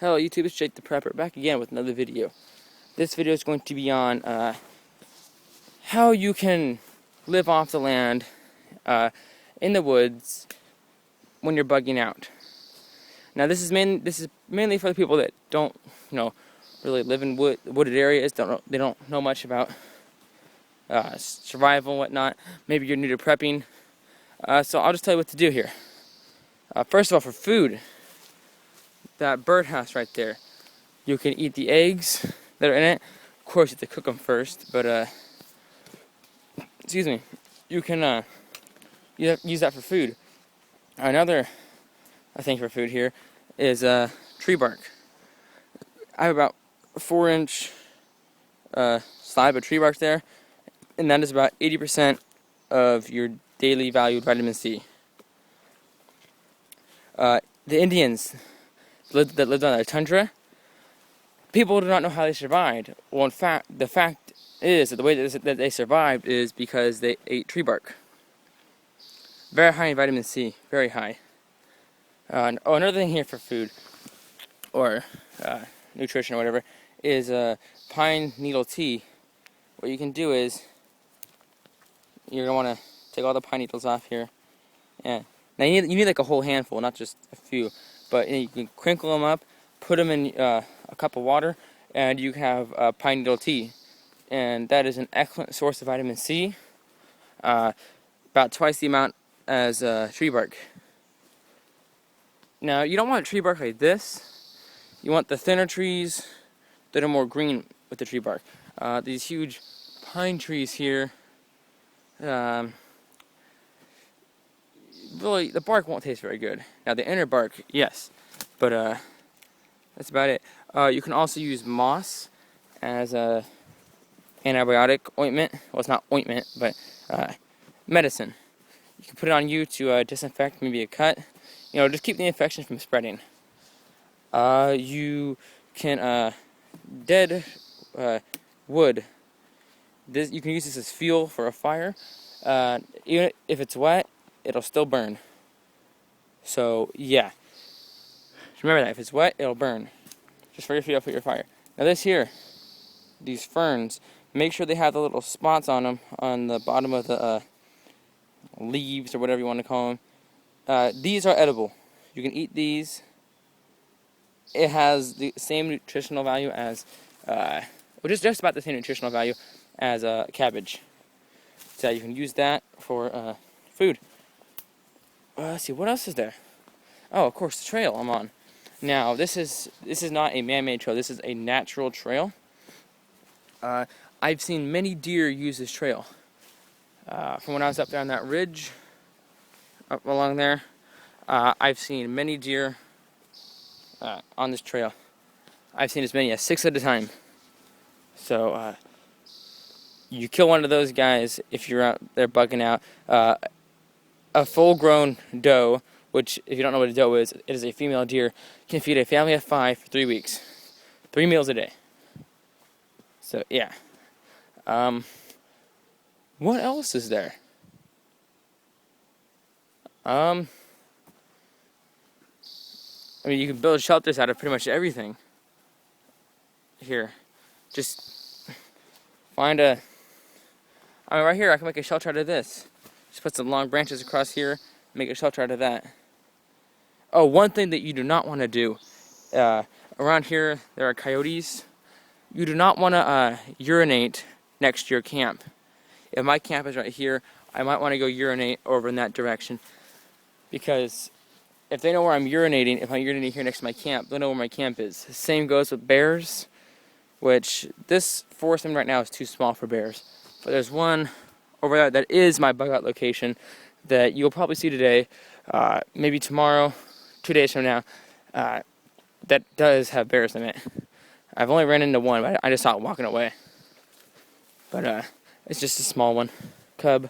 Hello YouTube, it's Jake the Prepper, back again with another video. This video is going to be on how you can live off the land in the woods when you're bugging out. Now this is mainly for the people that don't, really live in wooded areas. They don't know much about survival and whatnot. Maybe you're new to prepping. So I'll just tell you what to do here. First of all, for food, that birdhouse right there, you can eat the eggs that are in it. Of course, you have to cook them first, but excuse me, you can use that for food. Another thing for food here is tree bark. I have about a 4-inch slab of tree bark there, and that is about 80% of your daily valued vitamin C. The Indians that lived on the tundra, people do not know how they survived. Well, in fact, the fact is that the way that they survived is because they ate tree bark. Very high in vitamin C, very high. Another thing here for food, or nutrition or whatever, is pine needle tea. What you can do is, you're going to want to take all the pine needles off here. Yeah. Now you need like a whole handful, not just a few. But you can crinkle them up, put them in a cup of water, and you have pine needle tea. And that is an excellent source of vitamin C, about twice the amount as tree bark. Now, you don't want tree bark like this. You want the thinner trees that are more green with the tree bark. These huge pine trees here, really, the bark won't taste very good. Now, the inner bark, yes, but that's about it. You can also use moss as a antibiotic ointment. Well, it's not ointment, but medicine. You can put it on you to disinfect maybe a cut. Just keep the infection from spreading. You can dead wood. You can use this as fuel for a fire. Even if it's wet, it'll still burn. So yeah, remember that if it's wet, it'll burn. Just for your fuel for your fire. Now this here, these ferns, make sure they have the little spots on them on the bottom of the leaves or whatever you want to call them. These are edible. You can eat these. It has the same nutritional value as, just about the same nutritional value as cabbage. So you can use that for food. Let's see, what else is there? Oh, of course, the trail I'm on. Now, this is not a man-made trail. This is a natural trail. I've seen many deer use this trail. From when I was up there on that ridge, up along there, I've seen many deer on this trail. I've seen as many as 6 at a time. So, you kill one of those guys if you're out there bugging out. A full-grown doe, which, if you don't know what a doe is, it is a female deer, can feed a family of 5 for 3 weeks. 3 meals a day. So, yeah. What else is there? I mean, you can build shelters out of pretty much everything. Here. Just find right here, I can make a shelter out of this. Just put some long branches across here, make a shelter out of that. Oh, one thing that you do not want to do, around here there are coyotes. You do not want to urinate next to your camp. If my camp is right here, I might want to go urinate over in that direction. Because if they know where I'm urinating, if I'm urinating here next to my camp, they'll know where my camp is. The same goes with bears, which this forest right now is too small for bears. But there's one over there that is my bug out location that you'll probably see today, maybe tomorrow, 2 days from now, that does have bears in it. I've only ran into one, but I just stopped walking away. But it's just a small one, cub.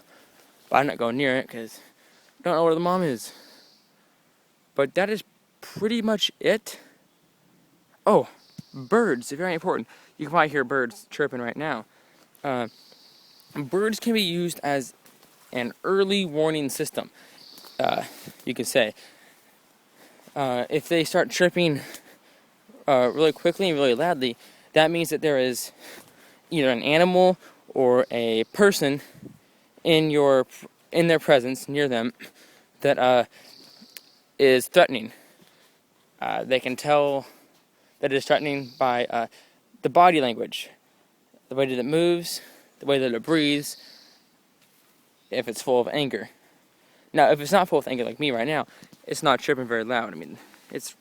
But I'm not going near it because I don't know where the mom is. But that is pretty much it. Oh, birds, very important. You can probably hear birds chirping right now. Birds can be used as an early warning system, you could say. If they start chirping really quickly and really loudly, that means that there is either an animal or a person in their presence near them that is threatening. They can tell that it is threatening by the body language, the way that it moves, the way that it breathes, if it's full of anger. Now, if it's not full of anger like me right now, it's not chirping very loud. I mean, it's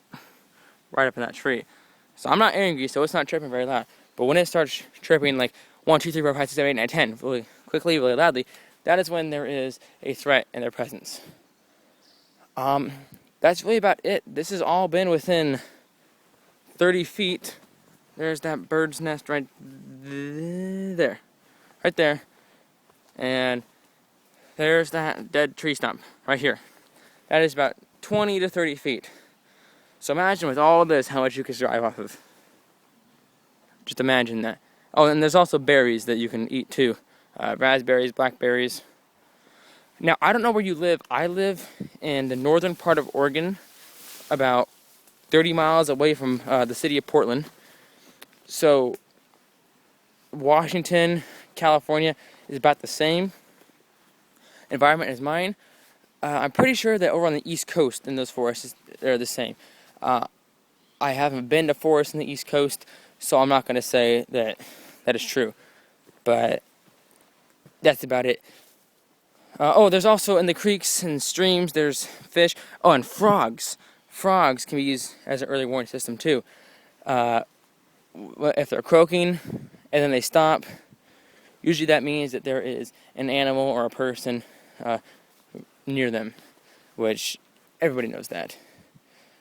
right up in that tree. So I'm not angry, so it's not chirping very loud. But when it starts chirping like 1, 2, 3, 4, 5, 6, 7, 8, 9, 10, really quickly, really loudly, that is when there is a threat in their presence. That's really about it. This has all been within 30 feet. There's that bird's nest right there. Right there. And there's that dead tree stump right here. That is about 20 to 30 feet. So imagine with all this how much you could drive off of. Just imagine that. Oh, and there's also berries that you can eat too. Raspberries, blackberries. Now, I don't know where you live. I live in the northern part of Oregon, about 30 miles away from the city of Portland. So, Washington, California is about the same environment as mine. I'm pretty sure that over on the East Coast in those forests, they're the same. I haven't been to forests in the East Coast, so I'm not going to say that that is true. But that's about it. There's also in the creeks and streams, there's fish. Oh, and frogs. Frogs can be used as an early warning system too. If they're croaking and then they stop, usually that means that there is an animal or a person near them, which everybody knows that.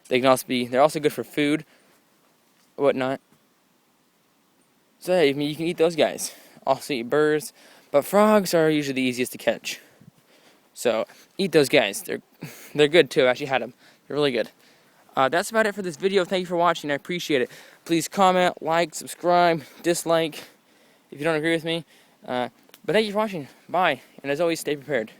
They're also good for food, whatnot. So hey, I mean, you can eat those guys. Also eat birds, but frogs are usually the easiest to catch. So eat those guys. They're good too. I actually had them. They're really good. That's about it for this video. Thank you for watching. I appreciate it. Please comment, like, subscribe, dislike if you don't agree with me. But thank you for watching. Bye. And as always, stay prepared.